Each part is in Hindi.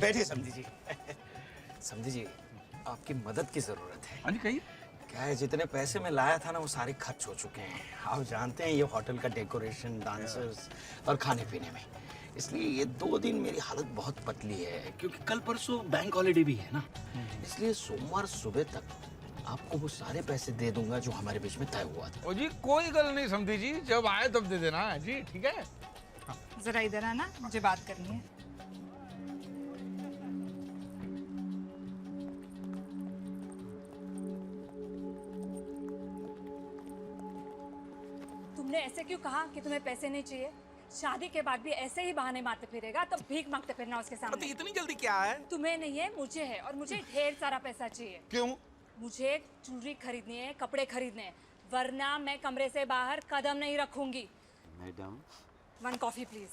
बैठिए समधी जी। समधी जी, आपकी मदद की जरूरत है। हाँ जी, कहिए। क्या है, जितने पैसे मैं लाया था ना वो सारे खर्च हो चुके हैं। आप जानते हैं ये होटल का डेकोरेशन, डांसर्स और खाने पीने में, इसलिए ये 2 दिन मेरी हालत बहुत पतली है, क्योंकि कल परसों बैंक हॉलीडे भी है ना। इसलिए सोमवार सुबह तक आपको वो सारे पैसे दे दूंगा जो हमारे बीच में तय हुआ था। ओ जी, कोई गल नहीं समझी जी, जब आए तब दे देना जी, ठीक है। जरा इधर आना, मुझे बात करनी है। तुमने ऐसे क्यों कहा कि तुम्हें पैसे नहीं चाहिए? शादी के बाद भी ऐसे ही बहाने मारते फिरेगा तो भीख मांगते फिरना उसके तो सामने। इतनी जल्दी क्या है? तुम्हें नहीं है, मुझे है, और मुझे ढेर सारा पैसा चाहिए। क्यों? मुझे ज्वेलरी खरीदनी है, कपड़े खरीदने हैं, वरना मैं कमरे से बाहर कदम नहीं रखूंगी। Madam, 1 coffee please.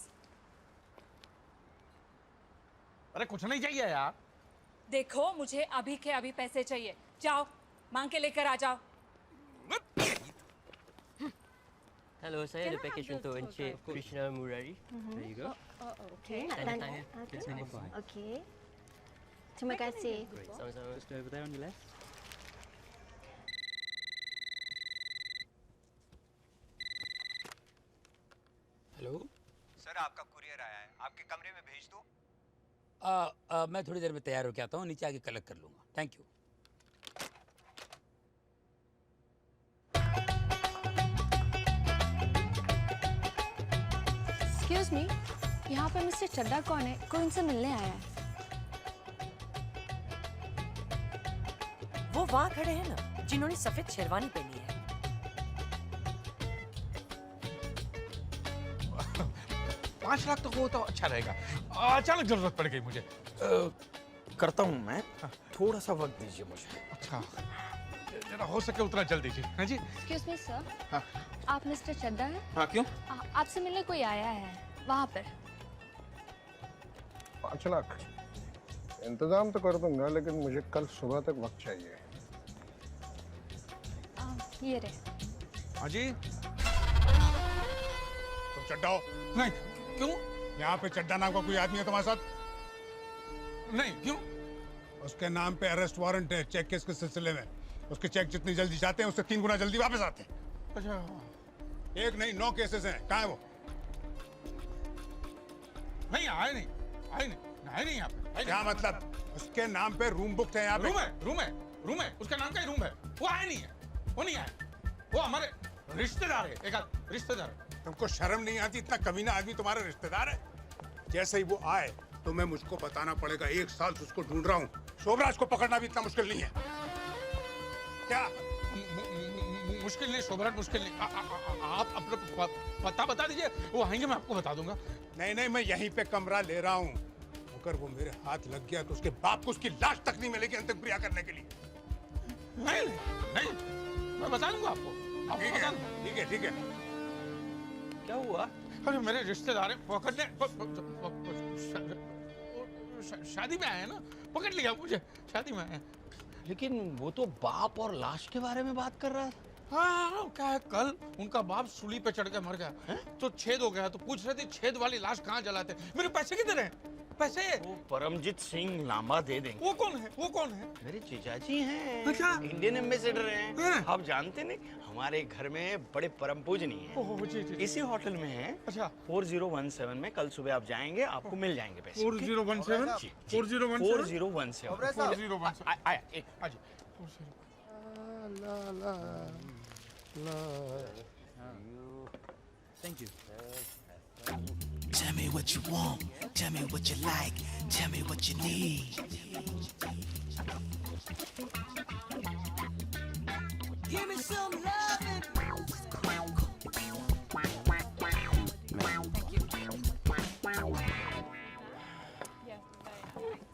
अरे कुछ नहीं चाहिए यार। देखो, मुझे अभी के अभी पैसे चाहिए। जाओ, मांग के लेकर आ जाओ। Hello, saya ada package untuk Encik Krishna Murari. There you go. Okay, nak Tanda tanya. tangan. That's number 5. Okay. Terima kasih. Great. Sama-sama. Just over there on your left. Hello. Sir आपका कुरियर आया है, आपके कमरे में भेज दूं? मैं थोड़ी देर में तैयार होकर आता हूँ, नीचे आके कलेक्ट कर लूँगा। Thank you. Excuse me, यहाँ पे मिस्टर चड्डा कौन है? कोई उनसे मिलने आया है। वो वहाँ खड़े हैं ना, जिन्होंने सफेद शेरवानी पहनी है। 5 लाख तो हो तो अच्छा रहेगा। अचानक जरूरत पड़ गई मुझे। करता हूँ मैं, थोड़ा सा वक्त दीजिए मुझे। अच्छा, जरा हो सके उतना जल्दी जी। हाँ जी। Excuse me sir, हाँ। आप मिस्टर चड्डा हैं? हाँ, क्यों? आपसे मिलने कोई आया है वहाँ पर। 5 लाख इंतजाम तो कर दूंगा, लेकिन मुझे कल सुबह तक वक्त चाहिए। ये रहे। हाँ जी। तुम चड्डा हो? नहीं, क्यों? यहाँ पे चड्डा नाम का कोई आदमी है तुम्हारे साथ? नहीं, क्यों? उसके नाम पे अरेस्ट वारंट है चेक केस के सिलसिले में। उसके चेक जितनी जल्दी जाते हैं उससे 3 गुना जल्दी वापस आते हैं। अच्छा, 1 नहीं 9 केसेस हैं। कहाँ है वो? नहीं आए नहीं यहाँ पे। क्या मतलब? उसके नाम पे रूम बुक है यहाँ पे। रूम है, उसका नाम का ही रूम है। वो आया नहीं है, वो नहीं आया। वो हमारे रिश्तेदार है, एक रिश्तेदार है। तुमको शर्म नहीं आती? इतना कमीना आदमी तुम्हारा रिश्तेदार है? जैसे ही वो आए तो मैं मुझको बताना पड़ेगा। 1 साल से उसको ढूंढ रहा हूँ। शोभराज को पकड़ना भी इतना मुश्किल नहीं है। क्या मुश्किल नहीं शोभराज, मुश्किल नहीं। आप अपना पता बता दीजिए, वो आएंगे मैं आपको बता दूंगा। नहीं, मैं यहीं पे कमरा ले रहा हूँ। अगर वो मेरे हाथ लग गया तो उसके बाप को उसकी लाश तक नहीं मिलेगी अंतिम क्रिया करने के लिए। नहीं, मैं बता दूंगा आपको। ठीक है। क्या हुआ? अरे मेरे रिश्तेदार पकड़ने शादी में आए ना, पकड़ लिया मुझे। शादी में आए। लेकिन वो तो बाप और लाश के बारे में बात कर रहा था। हाँ, क्या है, कल उनका बाप सूली पे चढ़ के मर गया तो छेद हो गया, तो पूछ रहे थे छेद वाली लाश कहाँ जलाते। मेरे पैसे किधर हैं? पैसे वो परमजीत सिंह लांबा दे देंगे। वो कौन है? मेरे जीजाजी हैं। अच्छा। इंडियन एम्बेसडर हैं। हाँ। आप जानते नहीं, हमारे घर में बड़े परम पूजनीय हैं। ओह जी। इसी होटल में है। अच्छा। 4017 में कल सुबह आप जाएंगे, आपको मिल जाएंगे पैसे। 4017? जी, 4017? 4017। आया एक। हाँ जी। Thank you. Tell me what you want, tell me what you like, tell me what you need. Give me some loving.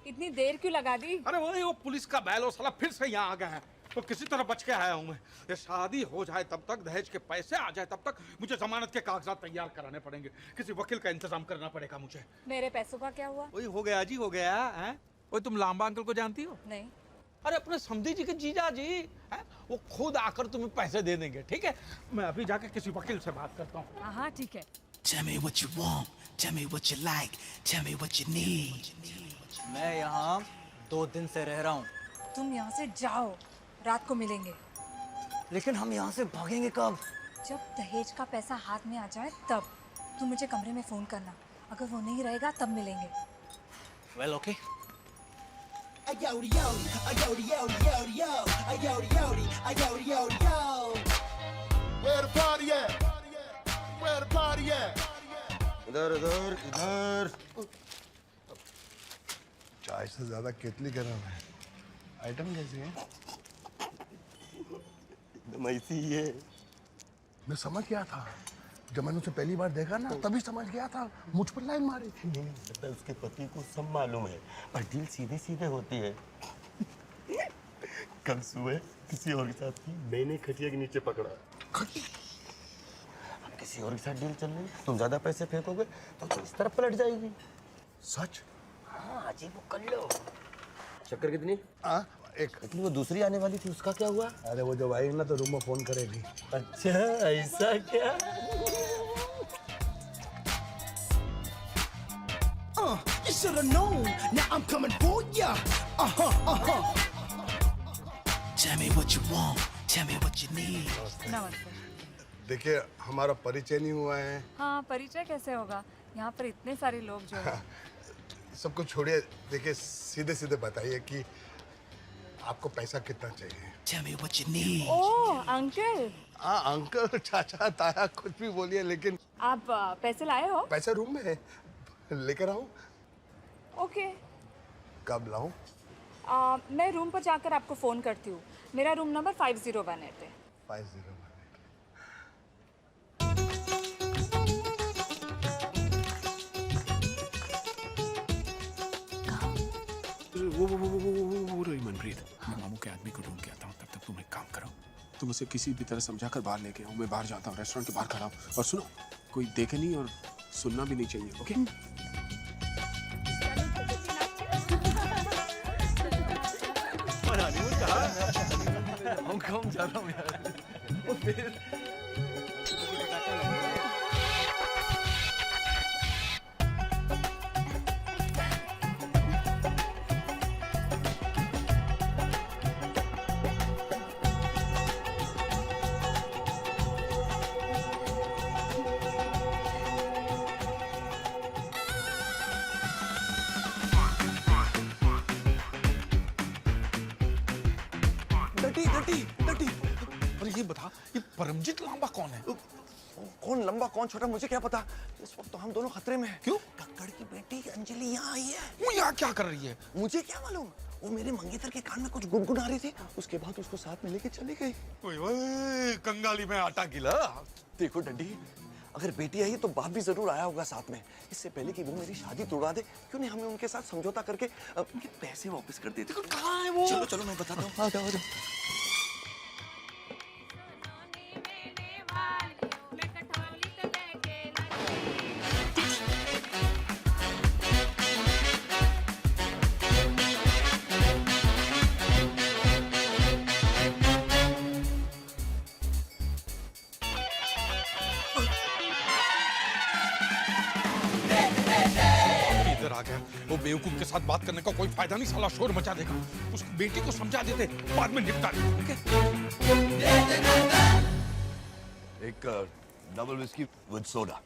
इतनी देर क्यों लगा दी? अरे वो पुलिस का बैल, साला फिर से यहाँ आ गया है, तो किसी तरह बच के आया हूँ मैं। ये शादी हो जाए तब तक, दहेज के पैसे आ जाए तब तक मुझे जमानत के कागजात तैयार कराने पड़ेंगे। किसी वकील का इंतजाम करना पड़ेगा मुझे। मेरे पैसों का क्या हुआ? वही हो गया जी, हो गया है। वो तुम लांबा अंकल को जानती हो? नहीं। अरे अपने समधी जी के जीजा जी हैं, वो खुद आकर तुम्हें पैसे दे देंगे। ठीक है, मैं अभी जाके किसी वकील से बात करता हूँ। हाँ ठीक है। Tell me what you want, tell me what you like, tell me what you need. मैं यहाँ 2 दिन से रह रहा हूँ। तुम यहाँ से जाओ, रात को मिलेंगे। लेकिन हम यहाँ से भागेंगे कब? जब दहेज का पैसा हाथ में आ जाए तब। तुम मुझे कमरे में फोन करना, अगर वो नहीं रहेगा तब मिलेंगे। Well okay. इधर इधर इधर। चाय से ज्यादा केतली गरम है। आइटम कैसी है? ऐसी ही है। मैं समझ गया था जब मैंने उसे पहली बार देखा ना, तभी समझ गया था। मुझ पर लाइन मारी। नहीं पता, उसके पति को सब मालूम है, पर डील सीधे सीधे होती है। कल सुबह किसी और के साथ थी, मैंने खटिया के नीचे पकड़ा। अब किसी और के साथ डील चल रही, तुम ज्यादा पैसे फेंकोगे तो इस तरफ पलट जाएगी। सच? हाँ जी, वो कर लो। शक्कर कितनी? एक। इतनी वो दूसरी आने वाली थी, उसका क्या हुआ? अरे वो जब आएगी ना तो रूम में फोन करेगी। अच्छा ऐसा क्या? You should have known. Now I'm coming for ya. Tell me what you want. Tell me what you need. नमस्ते। देखिए, हमारा परिचय नहीं हुआ है। हाँ, परिचय कैसे होगा? यहाँ पर इतने सारे लोग जो हैं। सबको छोड़िए, देखिए सीधे सीधे बताइए कि आपको पैसा कितना चाहिए? Tell me what you need. Oh, uncle. हाँ, अंकल, चाचा, ताया, कुछ भी बोलिए, लेकिन आप पैसे लाए हो? पैसा रूम में है, लेकर आऊं? ओके। कब लाऊं? मैं रूम पर जाकर आपको फोन करती हूँ। मेरा रूम नंबर 5018 है। 5018। वो रही मनप्रीत, मैं मामू के आदमी को ढूंढ के आता हूँ। तब तक तुम एक काम करो, तुम उसे किसी भी तरह समझाकर बाहर लेके आओ। मैं बाहर जाता हूँ, रेस्टोरेंट के बाहर खड़ा हूँ। और सुनो, कोई देखे नहीं और सुनना भी नहीं चाहिए, ओके? हांगकांग जा रहा हूँ यार। और फिर डटी। और ये बता, ये परमजीत लांबा कौन है? कौन लंबा कौन छोटा मुझे क्या पता। इस वक्त तो हम दोनों खतरे में हैं। क्यों? कक्कड़ की बेटी अंजलि यहाँ आई है। वो यहाँ क्या कर रही है? मुझे क्या मालूम। वो मेरे मंगेतर के कान में कुछ गुनगुना रही थी, उसके बाद उसको साथ में लेके चली गई। ओए कंगाली में आटा गिला। देखो डंडी, अगर बेटी आई तो बाप भी जरूर आया होगा साथ में। इससे पहले कि वो मेरी शादी तोड़ा दे, क्यों नहीं हमें उनके साथ समझौता करके उनके पैसे वापस कर देते। कहाँ है वो? चलो चलो मैं बताता हूँ। आ जाओ आ जाओ। वो बेवकूफ के साथ बात करने का कोई फायदा नहीं, साला शोर मचा देगा। उसकी बेटी को समझा देते, बाद में निपटा लेंगे। एक डबल विस्की विद सोडा।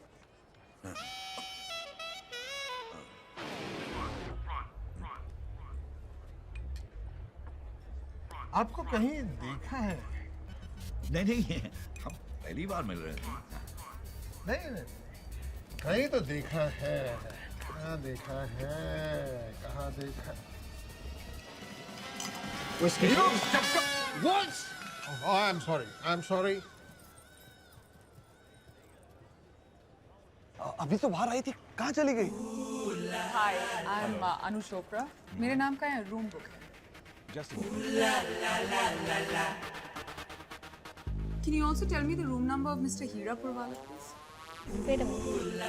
आपको कहीं देखा है? नहीं, हम पहली बार मिल रहे हैं। नहीं, कहीं तो देखा है। कहाँ देखा है? कहाँ देखा? Oh, I'm sorry. अभी तो बाहर आई थी, कहाँ चली गई? हाय, आई एम अनु चोपड़ा। मेरे नाम का है रूम बुक है। Can you also tell me the room number of Mr. Hira Purwala, please? Wait a minute.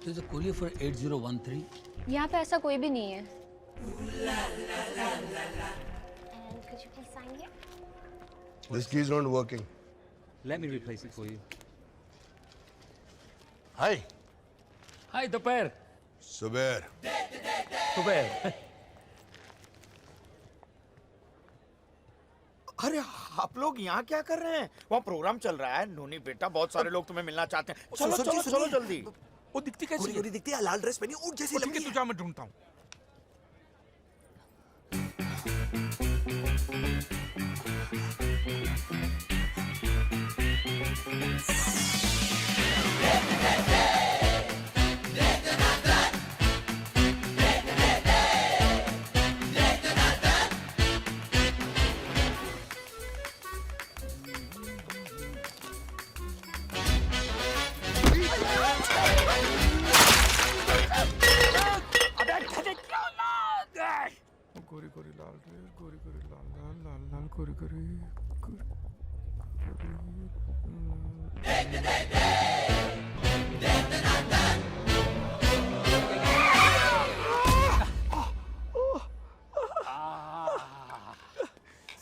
There's a courier for 8013. यहाँ पे ऐसा कोई भी नहीं है। And could you please sign here? This key is not working. Let me replace it for you. Hi. Hi, दोपहर। सुबेर सुबह अरे आप लोग यहाँ क्या कर रहे हैं? वहाँ प्रोग्राम चल रहा है। नोनी बेटा, बहुत सारे लोग तुम्हें मिलना चाहते हैं। चलो सर जी, चलो सुनिए। चलो जल्दी। वो दिखती कैसी गोरी है? गोरी दिखती है, लाल ड्रेस पहनी, ऊँट जैसी ठीक लंबी है, तू है। जा, मैं ढूंढता हूँ। गोरी गोरी लाल रे, गोरी गोरी लाल लाल लाल लाल गोरी गोरी गोरी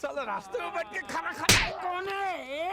साला रास्ते में बैठ के खाना खाना कौन है?